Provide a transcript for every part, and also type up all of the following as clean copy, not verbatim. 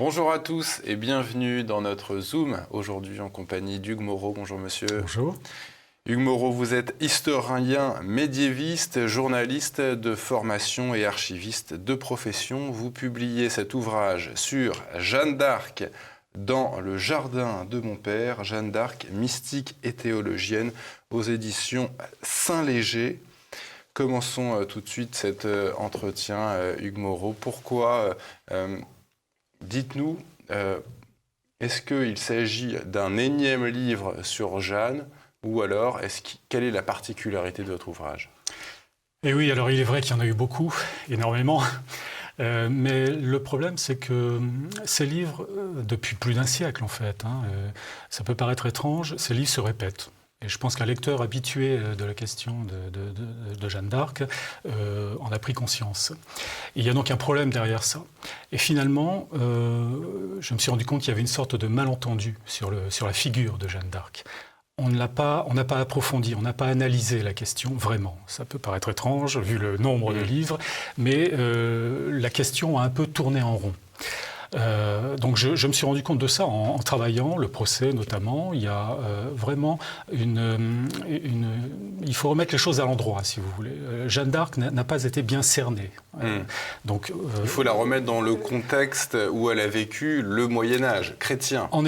Bonjour à tous et bienvenue dans notre Zoom, aujourd'hui en compagnie d'Hugues Moreau. Bonjour monsieur. Bonjour. Hugues Moreau, vous êtes historien médiéviste, journaliste de formation et archiviste de profession. Vous publiez cet ouvrage sur Jeanne d'Arc dans le jardin de mon père, Jeanne d'Arc, mystique et théologienne, aux éditions Saint-Léger. Commençons tout de suite cet entretien, Hugues Moreau. Pourquoi dites-nous, est-ce qu'il s'agit d'un énième livre sur Jeanne ou alors quelle est la particularité de votre ouvrage? Et oui, alors il est vrai qu'il y en a eu beaucoup, énormément, mais le problème c'est que ces livres, depuis plus d'un siècle en fait, ça peut paraître étrange, ces livres se répètent. Et je pense qu'un lecteur habitué de la question de Jeanne d'Arc en a pris conscience. Et il y a donc un problème derrière ça. Et finalement, je me suis rendu compte qu'il y avait une sorte de malentendu sur la figure de Jeanne d'Arc. On n'a pas approfondi, on n'a pas analysé la question vraiment. Ça peut paraître étrange vu le nombre de livres, mais la question a un peu tourné en rond. Donc je me suis rendu compte de ça en travaillant, le procès notamment. Il y a vraiment il faut remettre les choses à l'endroit, si vous voulez. Jeanne d'Arc n'a pas été bien cernée. Donc, il faut la remettre dans le contexte où elle a vécu le Moyen-Âge chrétien. En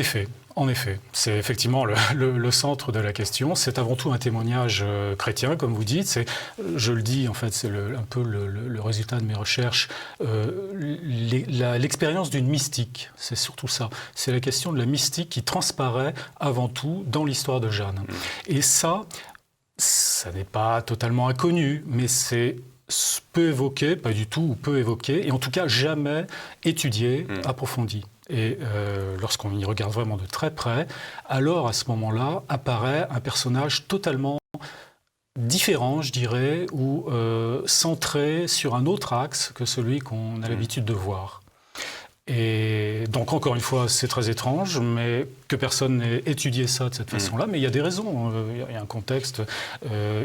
effet, c'est effectivement le centre de la question. C'est avant tout un témoignage chrétien, comme vous dites. Je le dis, en fait, c'est un peu le résultat de mes recherches. L'expérience d'une mystique, c'est surtout ça. C'est la question de la mystique qui transparaît avant tout dans l'histoire de Jeanne. Et ça n'est pas totalement inconnu, mais c'est peu évoqué, pas du tout, ou peu évoqué, et en tout cas jamais étudié, approfondi. Et lorsqu'on y regarde vraiment de très près, alors à ce moment-là apparaît un personnage totalement différent, je dirais, ou centré sur un autre axe que celui qu'on a l'habitude de voir. Et donc, encore une fois, c'est très étrange, mais que personne n'ait étudié ça de cette façon-là. Mais il y a des raisons. Il y a un contexte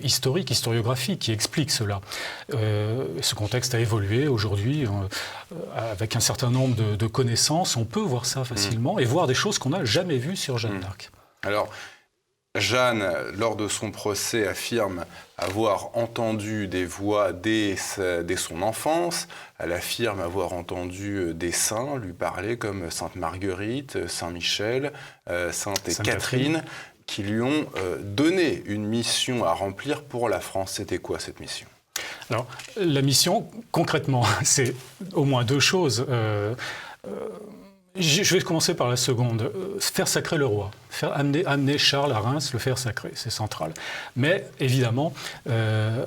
historique, historiographique qui explique cela. Ce contexte a évolué aujourd'hui. Avec un certain nombre de connaissances, on peut voir ça facilement et voir des choses qu'on n'a jamais vues sur Jeanne d'Arc. Alors, Jeanne, lors de son procès, affirme avoir entendu des voix dès son enfance. Elle affirme avoir entendu des saints lui parler, comme Sainte Marguerite, Saint Michel, Sainte Catherine, qui lui ont donné une mission à remplir pour la France. C'était quoi cette mission ? Alors, la mission, concrètement, c'est au moins deux choses. Je vais commencer par la seconde. Faire sacrer le roi. Amener Charles à Reims, le faire sacrer, c'est central. Mais évidemment,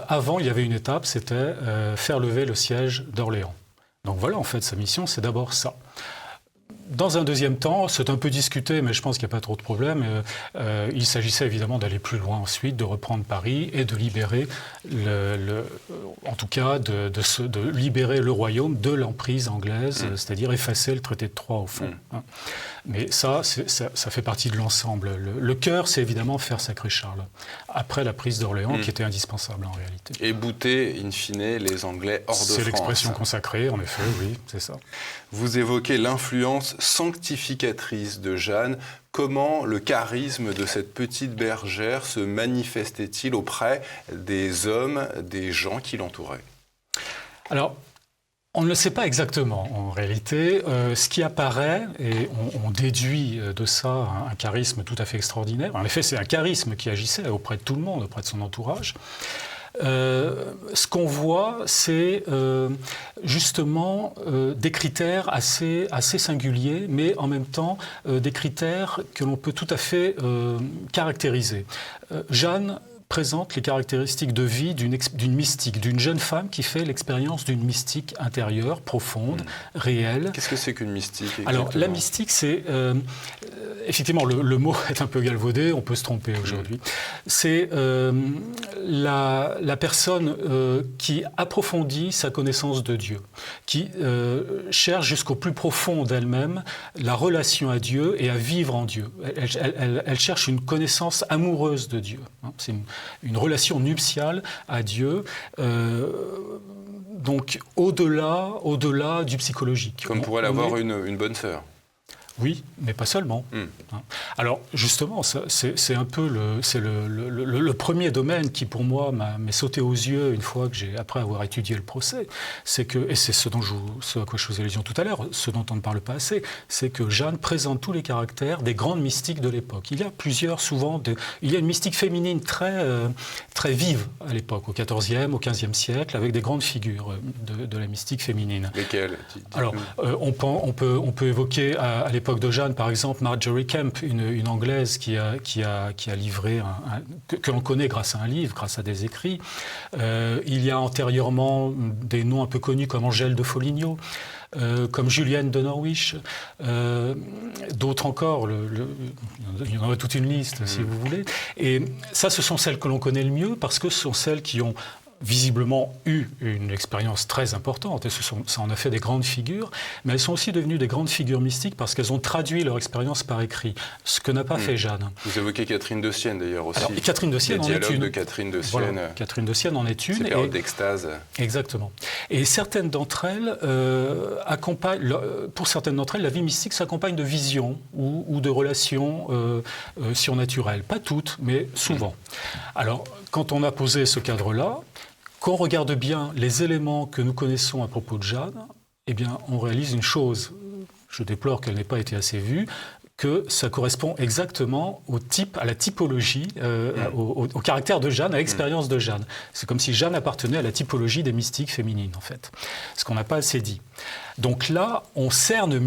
avant, il y avait une étape, c'était faire lever le siège d'Orléans. Donc voilà, en fait, sa mission, c'est d'abord ça. Dans un deuxième temps, c'est un peu discuté, mais je pense qu'il n'y a pas trop de problème. Il s'agissait évidemment d'aller plus loin ensuite, de reprendre Paris et de libérer, en tout cas, de libérer le royaume de l'emprise anglaise, c'est-à-dire effacer le traité de Troyes au fond. Mais ça fait partie de l'ensemble. Le cœur, c'est évidemment faire sacrer Charles, après la prise d'Orléans, qui était indispensable en réalité. Et bouter, in fine, les Anglais hors de France. C'est l'expression consacrée, en effet, oui, c'est ça. Vous évoquez l'influence sanctificatrice de Jeanne. Comment le charisme de cette petite bergère se manifestait-il auprès des hommes, des gens qui l'entouraient ? Alors, on ne le sait pas exactement en réalité. Ce qui apparaît, et on déduit de ça un charisme tout à fait extraordinaire. En effet, c'est un charisme qui agissait auprès de tout le monde, auprès de son entourage. Ce qu'on voit, c'est justement des critères assez singuliers, mais en même temps des critères que l'on peut tout à fait caractériser. Jeanne présente les caractéristiques de vie d'une mystique, d'une jeune femme qui fait l'expérience d'une mystique intérieure, profonde, réelle. Qu'est-ce que c'est qu'une mystique exactement ? Alors, la mystique, c'est... effectivement, le mot est un peu galvaudé, on peut se tromper aujourd'hui. C'est la personne qui approfondit sa connaissance de Dieu, qui cherche jusqu'au plus profond d'elle-même la relation à Dieu et à vivre en Dieu. Elle cherche une connaissance amoureuse de Dieu. C'est une relation nuptiale à Dieu donc au-delà du psychologique. Comme pourrait l'avoir une bonne sœur. Oui, mais pas seulement. Alors justement, c'est un peu le premier domaine qui pour moi m'est sauté aux yeux une fois que après avoir étudié le procès, c'est que, et c'est ce à quoi je faisais allusion tout à l'heure, ce dont on ne parle pas assez, c'est que Jeanne présente tous les caractères des grandes mystiques de l'époque. Il y a il y a une mystique féminine très vive à l'époque, au XIVe, au XVe siècle, avec des grandes figures de la mystique féminine. Lesquelles? Alors, on peut évoquer à l'époque de Jeanne, par exemple, Marjorie Kemp, une Anglaise qui a livré, que l'on connaît grâce à un livre, grâce à des écrits. Il y a antérieurement des noms un peu connus comme Angèle de Foligno, comme Julienne de Norwich, d'autres encore, il y en a toute une liste si vous voulez. Et ça, ce sont celles que l'on connaît le mieux parce que ce sont celles qui ont visiblement eu une expérience très importante, et ça en a fait des grandes figures, mais elles sont aussi devenues des grandes figures mystiques parce qu'elles ont traduit leur expérience par écrit, ce que n'a pas fait Jeanne. Vous évoquez Catherine de Sienne d'ailleurs aussi. Alors, Catherine de Sienne en est une. De Catherine de Sienne. Voilà, Catherine de Sienne en est une. Ces périodes d'extase. Exactement. Et certaines d'entre elles pour certaines d'entre elles, la vie mystique s'accompagne de visions ou de relations surnaturelles. Pas toutes, mais souvent. Alors, quand on a posé ce cadre-là, quand on regarde bien les éléments que nous connaissons à propos de Jeanne, eh bien, on réalise une chose, je déplore qu'elle n'ait pas été assez vue, que ça correspond exactement à la typologie, au caractère de Jeanne, à l'expérience de Jeanne. C'est comme si Jeanne appartenait à la typologie des mystiques féminines, en fait. Ce qu'on n'a pas assez dit. Donc là, on cerne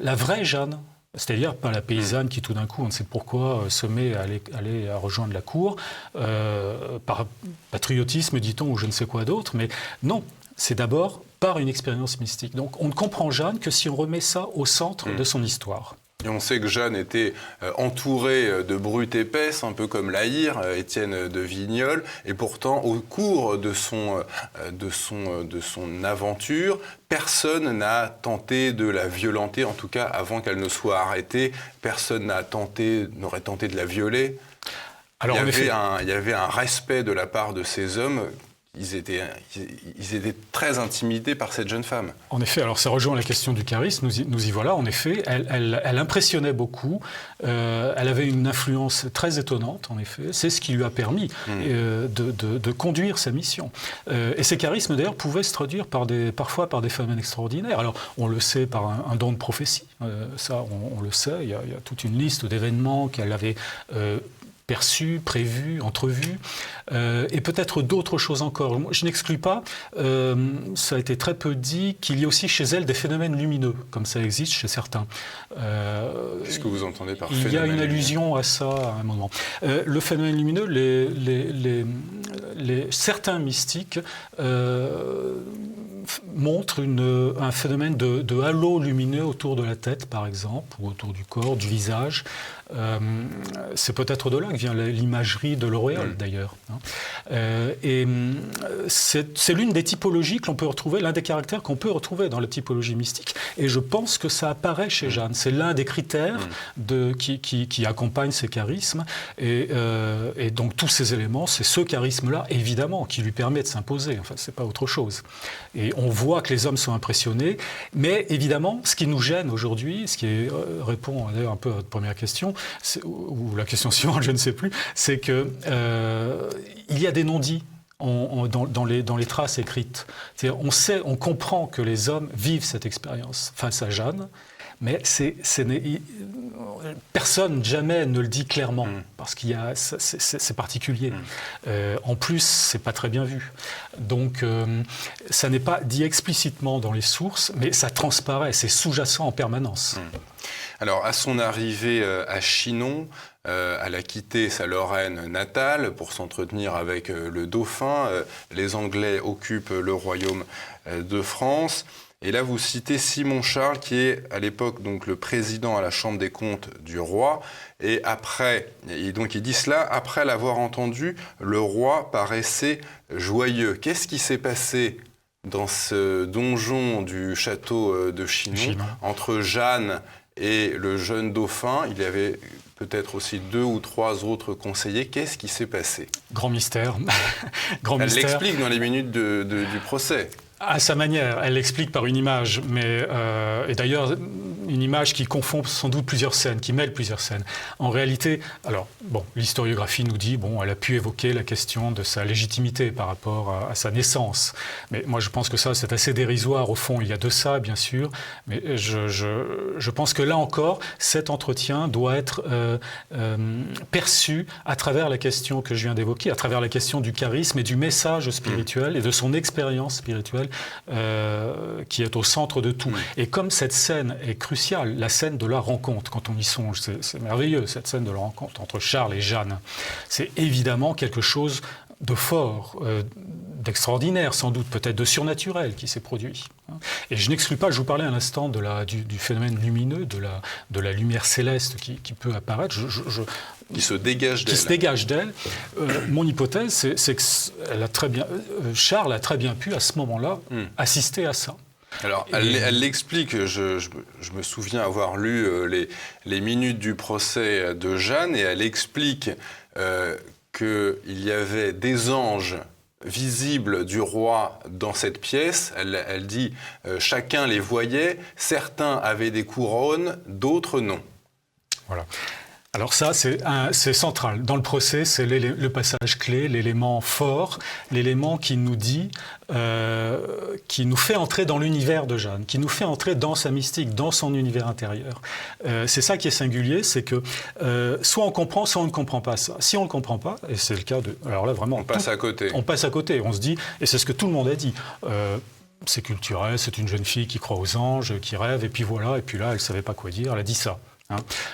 la vraie Jeanne. C'est-à-dire pas la paysanne qui tout d'un coup, on ne sait pourquoi, se met à aller rejoindre la cour, par patriotisme, dit-on, ou je ne sais quoi d'autre, mais non, c'est d'abord par une expérience mystique. Donc on ne comprend Jeanne que si on remet ça au centre de son histoire. Et on sait que Jeanne était entourée de brutes épaisses, un peu comme La Hire, Étienne de Vigneulles, et pourtant, au cours de son aventure, personne n'a tenté de la violenter, en tout cas avant qu'elle ne soit arrêtée, personne n'aurait tenté de la violer. Alors, il y avait un respect de la part de ces hommes. Ils étaient très intimidés par cette jeune femme. En effet, alors ça rejoint la question du charisme, nous y voilà, en effet, elle impressionnait beaucoup, elle avait une influence très étonnante, en effet, c'est ce qui lui a permis de conduire sa mission. Et ces charismes, d'ailleurs, pouvaient se traduire parfois par des phénomènes extraordinaires. Alors, on le sait par un don de prophétie, ça, on le sait, il y a toute une liste d'événements qu'elle avait perçus, prévus, entrevus, et peut-être d'autres choses encore. Je n'exclus pas, ça a été très peu dit, qu'il y a aussi chez elle des phénomènes lumineux, comme ça existe chez certains. Qu'est-ce que vous entendez par phénomène? Il y a une allusion à ça à un moment. Le phénomène lumineux, certains mystiques montrent un phénomène de halo lumineux autour de la tête, par exemple, ou autour du corps, du visage. C'est peut-être de là que vient l'imagerie de l'auréole, d'ailleurs. Et c'est l'une des typologies que l'on peut retrouver, l'un des caractères qu'on peut retrouver dans la typologie mystique. Et je pense que ça apparaît chez Jeanne. C'est l'un des critères qui accompagne ces charismes. Et donc tous ces éléments, c'est ce charisme-là, évidemment, qui lui permet de s'imposer. Enfin, c'est pas autre chose. Et on voit que les hommes sont impressionnés. Mais évidemment, ce qui nous gêne aujourd'hui, ce qui répond d'ailleurs un peu à votre première question, ou la question suivante, je ne sais plus, c'est qu'il y a des non-dits dans les traces écrites. C'est-à-dire, on comprend que les hommes vivent cette expérience face à Jeanne, mais personne jamais ne le dit clairement, parce c'est particulier. En plus, c'est pas très bien vu. Donc, ça n'est pas dit explicitement dans les sources, mais ça transparaît, c'est sous-jacent en permanence. Alors, à son arrivée à Chinon, elle a quitté sa Lorraine natale pour s'entretenir avec le dauphin. Les Anglais occupent le royaume de France. Et là, vous citez Simon Charles, qui est à l'époque donc le président à la Chambre des comptes du roi. Et donc il dit cela, après l'avoir entendu, le roi paraissait joyeux. Qu'est-ce qui s'est passé dans ce donjon du château de Chinon entre Jeanne et le jeune dauphin? Il y avait peut-être aussi 2 ou 3 autres conseillers. Qu'est-ce qui s'est passé? Grand mystère. Grand Elle mystère. l'explique dans les minutes du procès. À sa manière, elle l'explique par une image, et d'ailleurs une image qui confond sans doute plusieurs scènes, qui mêle plusieurs scènes. En réalité, alors bon, l'historiographie nous dit elle a pu évoquer la question de sa légitimité par rapport à sa naissance. Mais moi, je pense que ça, c'est assez dérisoire. Au fond, il y a de ça, bien sûr, mais je pense que là encore, cet entretien doit être perçu à travers la question que je viens d'évoquer, à travers la question du charisme et du message spirituel et de son expérience spirituelle. Qui est au centre de tout. Et comme cette scène est cruciale, la scène de la rencontre, quand on y songe, c'est merveilleux, cette scène de la rencontre entre Charles et Jeanne. C'est évidemment quelque chose de fort, d'extraordinaire, sans doute, peut-être de surnaturel qui s'est produit. Et je n'exclus pas, je vous parlais à l'instant du phénomène lumineux, de la lumière céleste qui peut apparaître. Qui se dégage d'elle. Qui se dégage d'elle. Mon hypothèse, c'est que Charles a très bien pu, à ce moment-là, assister à ça. Alors, elle l'explique, je me souviens avoir lu les minutes du procès de Jeanne, et elle explique qu'il y avait des anges visibles du roi dans cette pièce. Elle dit chacun les voyait, certains avaient des couronnes, d'autres non. Voilà. Alors ça, c'est central. Dans le procès, c'est le passage clé, l'élément fort, l'élément qui nous dit, qui nous fait entrer dans l'univers de Jeanne, qui nous fait entrer dans sa mystique, dans son univers intérieur. C'est ça qui est singulier, c'est que soit on comprend, soit on ne comprend pas ça. Si on ne le comprend pas, et c'est le cas de... Alors là, vraiment... On passe à côté. On passe à côté, on se dit, et c'est ce que tout le monde a dit... c'est culturel, c'est une jeune fille qui croit aux anges, qui rêve, et puis voilà, et puis là, elle ne savait pas quoi dire, elle a dit ça.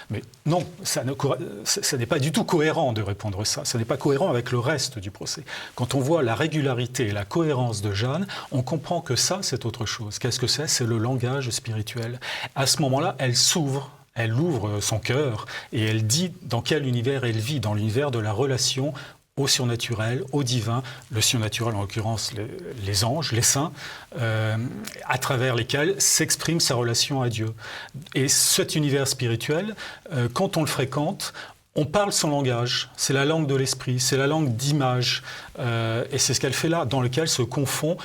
Mais non, ça n'est pas du tout cohérent de répondre ça. Ça n'est pas cohérent avec le reste du procès. Quand on voit la régularité et la cohérence de Jeanne, on comprend que ça, c'est autre chose. Qu'est-ce que c'est? C'est le langage spirituel. À ce moment-là, elle ouvre son cœur et elle dit dans quel univers elle vit, dans l'univers de la relation au surnaturel, au divin, le surnaturel en l'occurrence les anges, les saints, à travers lesquels s'exprime sa relation à Dieu. Et cet univers spirituel, quand on le fréquente, on parle son langage, c'est la langue de l'esprit, c'est la langue d'image, et c'est ce qu'elle fait là, dans lequel se confond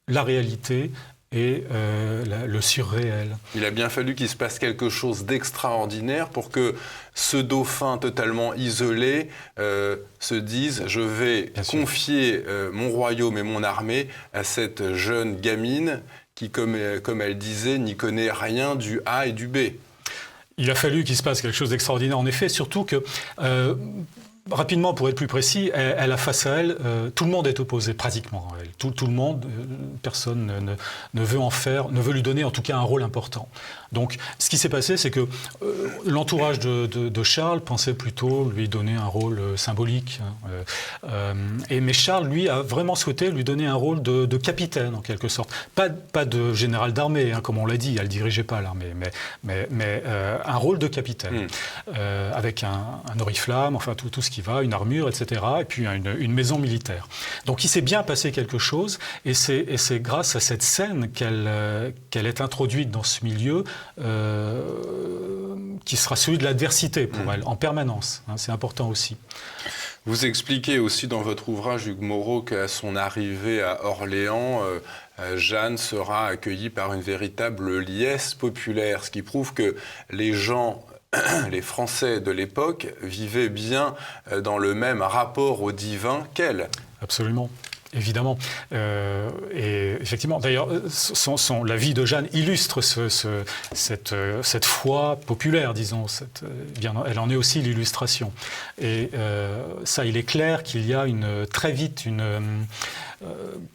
la réalité et le surréel. Il a bien fallu qu'il se passe quelque chose d'extraordinaire pour que ce dauphin totalement isolé se dise « je vais confier mon royaume et mon armée à cette jeune gamine qui, comme elle disait, n'y connaît rien du A et du B ». Il a fallu qu'il se passe quelque chose d'extraordinaire, en effet, surtout que... rapidement, pour être plus précis, elle a face à elle, tout le monde est opposé pratiquement à elle. Tout le monde, personne ne veut lui donner en tout cas un rôle important. Donc, ce qui s'est passé, c'est que l'entourage de Charles pensait plutôt lui donner un rôle symbolique. Mais Charles, lui, a vraiment souhaité lui donner un rôle de capitaine, en quelque sorte. Pas de général d'armée, comme on l'a dit, elle ne dirigeait pas l'armée, mais un rôle de capitaine, avec un oriflamme, enfin tout ce qui va, une armure, etc., et puis une maison militaire. Donc il s'est bien passé quelque chose, et c'est grâce à cette scène qu'elle est introduite dans ce milieu, qui sera celui de l'adversité pour elle, en permanence. C'est important aussi. Vous expliquez aussi dans votre ouvrage, Hugues Moreau, qu'à son arrivée à Orléans, Jeanne sera accueillie par une véritable liesse populaire, ce qui prouve que les gens... les Français de l'époque vivaient bien dans le même rapport au divin qu'elle. Absolument. Évidemment. Et effectivement, d'ailleurs, la vie de Jeanne illustre cette foi populaire, disons. Elle en est aussi l'illustration. Et ça, il est clair qu'il y a très vite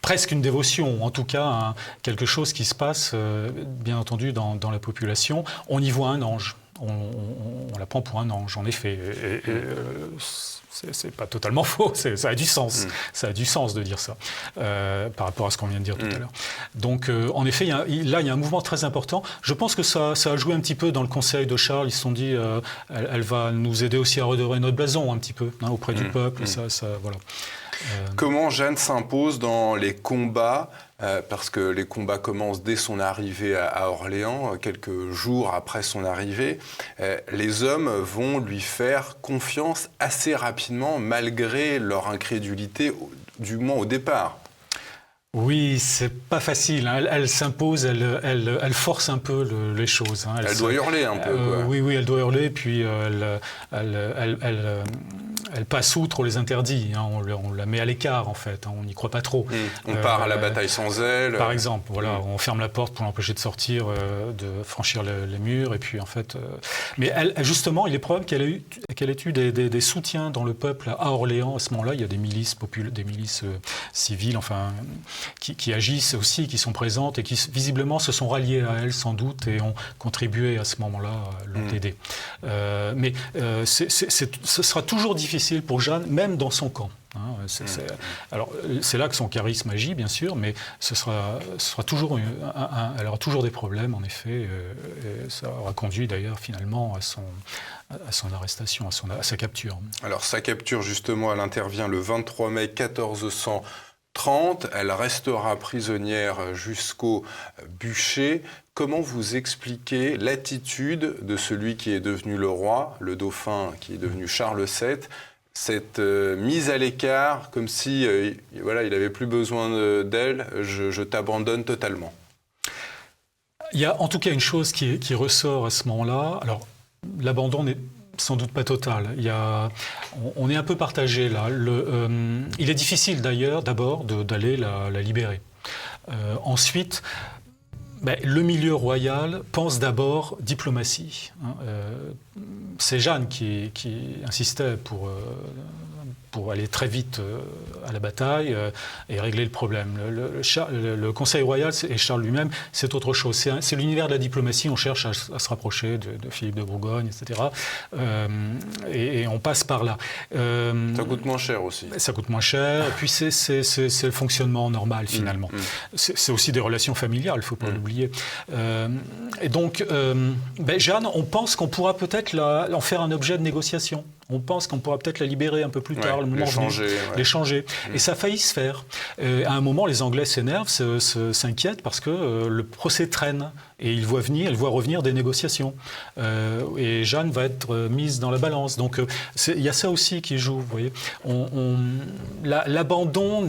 presque une dévotion, en tout cas quelque chose qui se passe, bien entendu, dans la population. On y voit un ange. On la prend pour un ange, en effet. c'est pas totalement faux, ça a du sens. Ça a du sens de dire ça, par rapport à ce qu'on vient de dire tout à l'heure. Donc, en effet, là, il y a un mouvement très important. Je pense que ça a joué un petit peu dans le conseil de Charles. Ils se sont dit, elle va nous aider aussi à redorer notre blason un petit peu, auprès du peuple. Voilà. Comment Jeanne s'impose dans les combats, parce que les combats commencent dès son arrivée à Orléans, quelques jours après son arrivée. Les hommes vont lui faire confiance assez rapidement, malgré leur incrédulité, du moins au départ. Oui, c'est pas facile. Elle s'impose, elle force un peu les choses. Elle doit hurler un peu. Oui, elle doit hurler, puis elle passe outre les interdits. On la met à l'écart, en fait. On n'y croit pas trop. On part à la bataille sans elle. Par exemple, voilà, on ferme la porte pour l'empêcher de sortir, de franchir les murs. Et puis, en fait, mais justement, il est probable qu'elle ait eu des soutiens dans le peuple à Orléans. À ce moment-là, il y a des milices civiles, enfin, qui agissent aussi, qui sont présentes et qui visiblement se sont ralliées à elle sans doute et ont contribué à ce moment-là, l'ont aidée. Mais ce sera toujours difficile pour Jeanne, même dans son camp. Alors, c'est là que son charisme agit, bien sûr, mais ce sera toujours elle aura toujours des problèmes, en effet. Et ça aura conduit d'ailleurs finalement à son arrestation, à sa capture. Alors, sa capture, justement, elle intervient le 23 mai 1430. Elle restera prisonnière jusqu'au bûcher. Comment vous expliquez l'attitude de celui qui est devenu le roi, le dauphin qui est devenu Charles VII, cette mise à l'écart, comme si il n'avait plus besoin d'elle, je t'abandonne totalement? Il y a en tout cas une chose qui ressort à ce moment-là. Alors, l'abandon n'est sans doute pas total. On est un peu partagé là. Il est difficile d'ailleurs d'abord d'aller la libérer. Ensuite, le milieu royal pense d'abord diplomatie. C'est Jeanne qui insistait pour aller très vite à la bataille et régler le problème. Le Conseil royal et Charles lui-même, c'est autre chose. C'est l'univers de la diplomatie. On cherche à se rapprocher de Philippe de Bourgogne, etc. Et on passe par là. Ça coûte moins cher aussi. Ça coûte moins cher. Et puis c'est le fonctionnement normal, finalement. C'est aussi des relations familiales, il ne faut pas l'oublier. Et donc, Jeanne, on pense qu'on pourra peut-être en faire un objet de négociation. On pense qu'on pourra peut-être la libérer un peu plus tard, le moment venu, l'échanger. Et ça a failli se faire. À un moment, les Anglais s'énervent, s'inquiètent parce que le procès traîne. Et elle voit revenir des négociations. Et Jeanne va être mise dans la balance. Donc il y a ça aussi qui joue, vous voyez. L'abandon,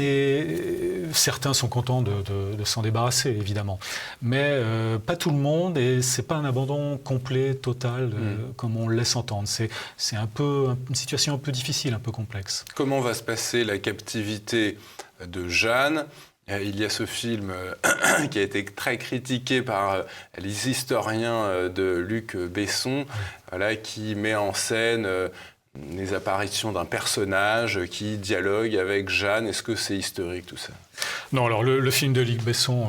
certains sont contents de s'en débarrasser, évidemment. Mais pas tout le monde, et c'est pas un abandon complet, total, comme on le laisse entendre. C'est une situation un peu difficile, un peu complexe. Comment va se passer la captivité de Jeanne ? Il y a ce film qui a été très critiqué par les historiens de Luc Besson, qui met en scène les apparitions d'un personnage qui dialogue avec Jeanne. Est-ce que c'est historique tout ça ? Non, alors le film de Luc Besson,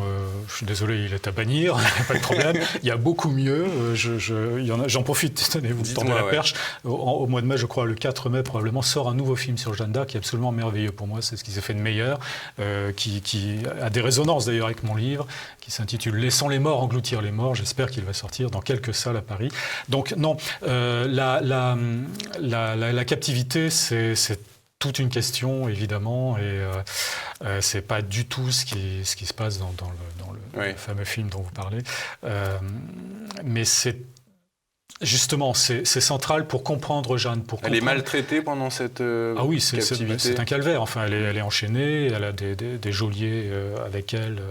je suis désolé, il est à bannir, pas de problème. Il y a beaucoup mieux. J'en profite, tenez, vous tendez la perche. Au mois de mai, je crois, le 4 mai probablement, sort un nouveau film sur Jeanne d'Arc qui est absolument merveilleux pour moi. C'est ce qui s'est fait de meilleur, qui a des résonances d'ailleurs avec mon livre, qui s'intitule « Laissons les morts engloutir les morts ». J'espère qu'il va sortir dans quelques salles à Paris. Donc non, la captivité, c'est toute une question, évidemment, et c'est pas du tout ce qui se passe dans le fameux film dont vous parlez. Mais c'est justement, c'est central pour comprendre Jeanne. Elle est maltraitée pendant cette Ah oui, captivité. C'est un calvaire. Enfin, elle est enchaînée, elle a des geôliers avec elle,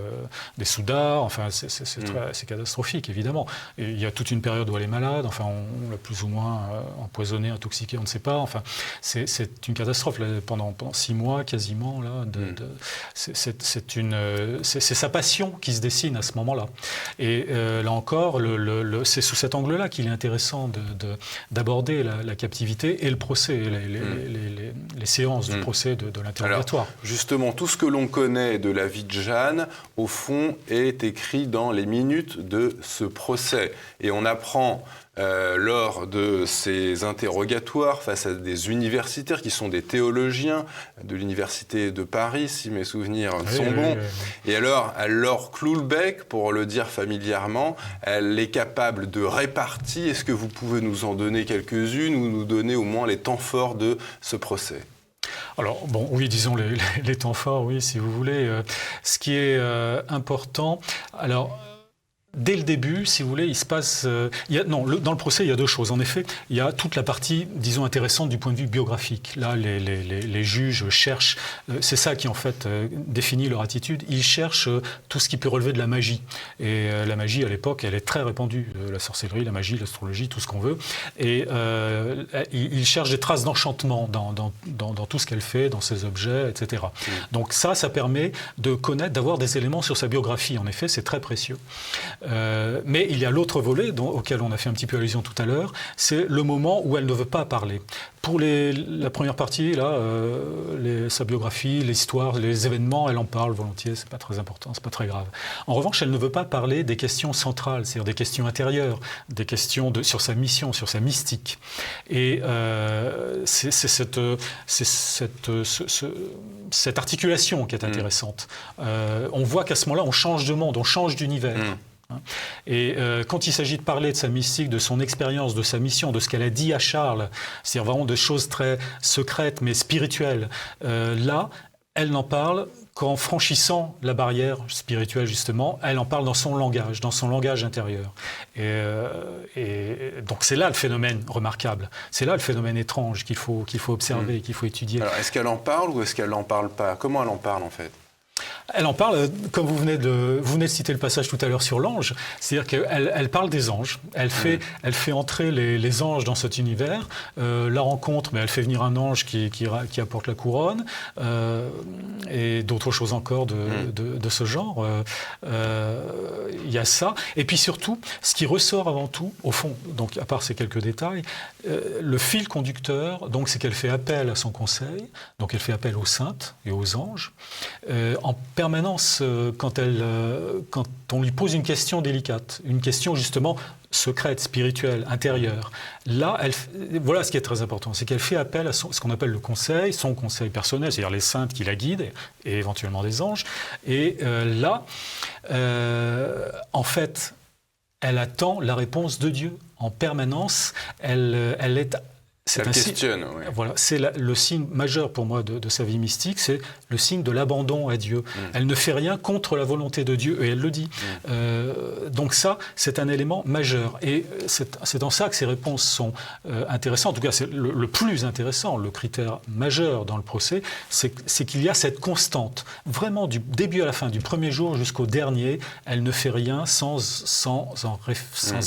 des soudards. Enfin, c'est catastrophique, évidemment. Et il y a toute une période où elle est malade. Enfin, on l'a plus ou moins empoisonnée, intoxiquée, on ne sait pas. Enfin, c'est une catastrophe. Là, pendant 6 mois, quasiment, là, c'est sa passion qui se dessine à ce moment-là. Et là encore, c'est sous cet angle-là qu'il est intéressant d'aborder la captivité et le procès, les séances du procès de l'interrogatoire. Alors, justement, tout ce que l'on connaît de la vie de Jeanne, au fond, est écrit dans les minutes de ce procès. Et on apprend lors de ces interrogatoires face à des universitaires qui sont des théologiens de l'université de Paris, si mes souvenirs sont bons. Et alors, elle leur cloue le bec, pour le dire familièrement, elle est capable de répartie. Est-ce que vous pouvez nous en donner quelques-unes ou nous donner au moins les temps forts de ce procès ? Alors, bon, oui, disons les temps forts, oui, si vous voulez. Ce qui est important, alors... Dès le début, si vous voulez, il se passe... dans le procès, il y a deux choses. En effet, il y a toute la partie, disons, intéressante du point de vue biographique. Là, les juges cherchent... c'est ça qui, en fait, définit leur attitude. Ils cherchent tout ce qui peut relever de la magie. Et la magie, à l'époque, elle est très répandue. La sorcellerie, la magie, l'astrologie, tout ce qu'on veut. Et ils cherchent des traces d'enchantement dans tout ce qu'elle fait, dans ses objets, etc. Donc ça permet de connaître, d'avoir des éléments sur sa biographie. En effet, c'est très précieux. Mais il y a l'autre volet auquel on a fait un petit peu allusion tout à l'heure, c'est le moment où elle ne veut pas parler. Pour la première partie, là, sa biographie, l'histoire, les événements, elle en parle volontiers, c'est pas très important, c'est pas très grave. En revanche, elle ne veut pas parler des questions centrales, c'est-à-dire des questions intérieures, des questions sur sa mission, sur sa mystique. Et c'est cette articulation qui est intéressante. On voit qu'à ce moment-là, on change de monde, on change d'univers. Et quand il s'agit de parler de sa mystique, de son expérience, de sa mission, de ce qu'elle a dit à Charles, c'est-à-dire vraiment de choses très secrètes mais spirituelles, là, elle n'en parle qu'en franchissant la barrière spirituelle, justement. Elle en parle dans son langage intérieur. Et donc c'est là le phénomène remarquable, c'est là le phénomène étrange qu'il faut observer, qu'il faut étudier. Alors, est-ce qu'elle en parle ou est-ce qu'elle n'en parle pas ? Comment elle en parle, en fait ? Elle en parle, comme vous venez de citer le passage tout à l'heure sur l'ange, c'est-à-dire qu'elle parle des anges, elle fait entrer les anges dans cet univers, la rencontre, mais elle fait venir un ange qui apporte la couronne, et d'autres choses encore de ce genre. Il y a ça. Et puis surtout, ce qui ressort avant tout, au fond, donc à part ces quelques détails, le fil conducteur, donc, c'est qu'elle fait appel à son conseil, donc elle fait appel aux saintes et aux anges, en permanence, quand on lui pose une question délicate, une question justement secrète, spirituelle, intérieure, là, voilà ce qui est très important, c'est qu'elle fait appel à ce qu'on appelle le conseil, son conseil personnel, c'est-à-dire les saintes qui la guident, et éventuellement des anges, et en fait, elle attend la réponse de Dieu. En permanence, elle est... Elle questionne, oui. Voilà, c'est le signe majeur pour moi de sa vie mystique, c'est le signe de l'abandon à Dieu. Elle ne fait rien contre la volonté de Dieu, et elle le dit. Donc ça, c'est un élément majeur. Et c'est en ça que ces réponses sont intéressantes. En tout cas, c'est le plus intéressant, le critère majeur dans le procès, c'est qu'il y a cette constante. Vraiment, du début à la fin, du premier jour jusqu'au dernier, elle ne fait rien sans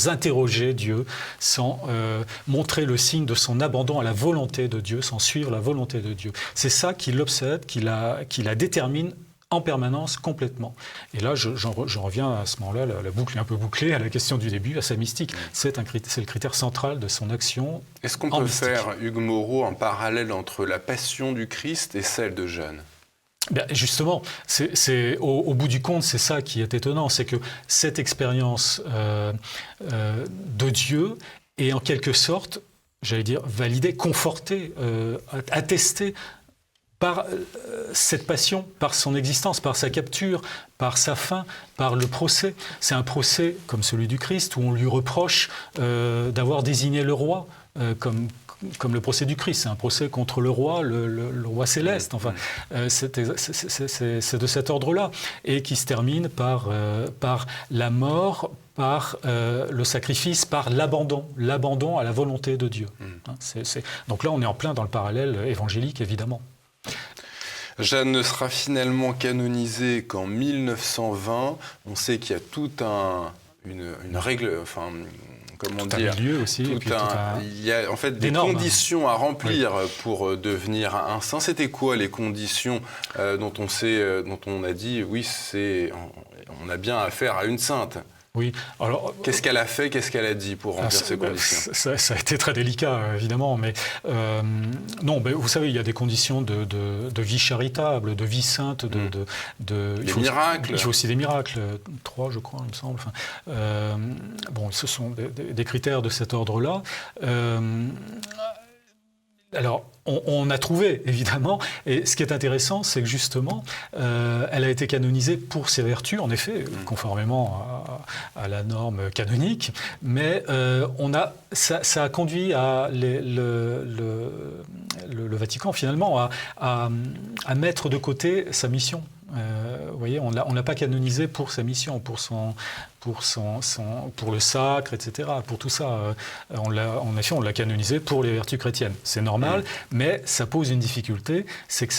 interroger Dieu, sans montrer le signe de son abandon à la volonté de Dieu, sans suivre la volonté de Dieu. C'est ça qui l'obsède, qui la détermine en permanence, complètement. Et là, j'en reviens à ce moment-là, la boucle est un peu bouclée, à la question du début, à sa mystique. C'est le critère central de son action. Est-ce qu'on peut faire, Hugues Moreau, un parallèle entre la passion du Christ et celle de Jeanne ? Bien, justement, au bout du compte, c'est ça qui est étonnant, c'est que cette expérience de Dieu est en quelque sorte, j'allais dire, validé, conforté, attesté par cette passion, par son existence, par sa capture, par sa fin, par le procès. C'est un procès comme celui du Christ où on lui reproche d'avoir désigné le roi comme le procès du Christ. C'est un procès contre le roi céleste. Enfin, c'est de cet ordre-là. Et qui se termine par la mort, par le sacrifice, par l'abandon à la volonté de Dieu. Donc là, on est en plein dans le parallèle évangélique, évidemment. Jeanne ne sera finalement canonisée qu'en 1920. On sait qu'il y a toute une règle... Enfin, comment dire, un milieu aussi. Il y a en fait des conditions à remplir pour devenir un saint. C'était quoi les conditions dont on a dit, oui, on a bien affaire à une sainte ? Oui. Alors, qu'est-ce qu'elle a fait, qu'est-ce qu'elle a dit pour remplir ces conditions? Ça a été très délicat, évidemment, mais non, vous savez, il y a des conditions de vie charitable, de vie sainte, des miracles. Il faut aussi des miracles, 3, je crois, il me semble. Bon, ce sont des critères de cet ordre-là. Alors, on a trouvé, évidemment, et ce qui est intéressant, c'est que justement, elle a été canonisée pour ses vertus, en effet, conformément à la norme canonique, mais ça a conduit le Vatican, finalement, à mettre de côté sa mission. Vous voyez, on l'a pas canonisé pour sa mission, pour le sacre, etc. Pour tout ça, en effet, on l'a canonisé pour les vertus chrétiennes. C'est normal, mais ça pose une difficulté, c'est que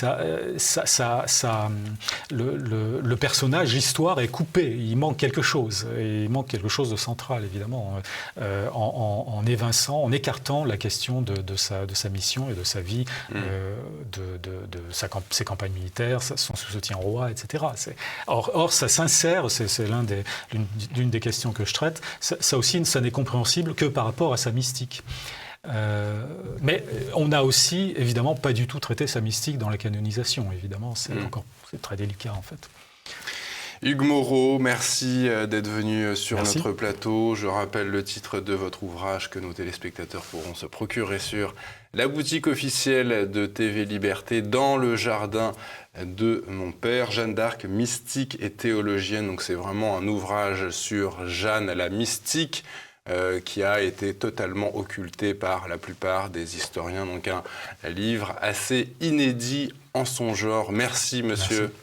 le personnage, l'histoire est coupée. Il manque quelque chose, et il manque quelque chose de central, évidemment, en évinçant, en écartant la question de sa mission et de sa vie, ses campagnes militaires, son soutien au roi, etc. Or, ça s'insère, c'est l'une des questions que je traite, ça aussi, ça n'est compréhensible que par rapport à sa mystique. Mais on n'a aussi, évidemment, pas du tout traité sa mystique dans la canonisation, évidemment, c'est très délicat, en fait. Hugues Moreau, merci d'être venu sur notre plateau. Je rappelle le titre de votre ouvrage que nos téléspectateurs pourront se procurer sur la boutique officielle de TV Liberté, Dans le jardin de mon père, Jeanne d'Arc, mystique et théologienne. Donc c'est vraiment un ouvrage sur Jeanne la mystique, qui a été totalement occulté par la plupart des historiens. Donc un livre assez inédit en son genre. Merci, monsieur. Merci.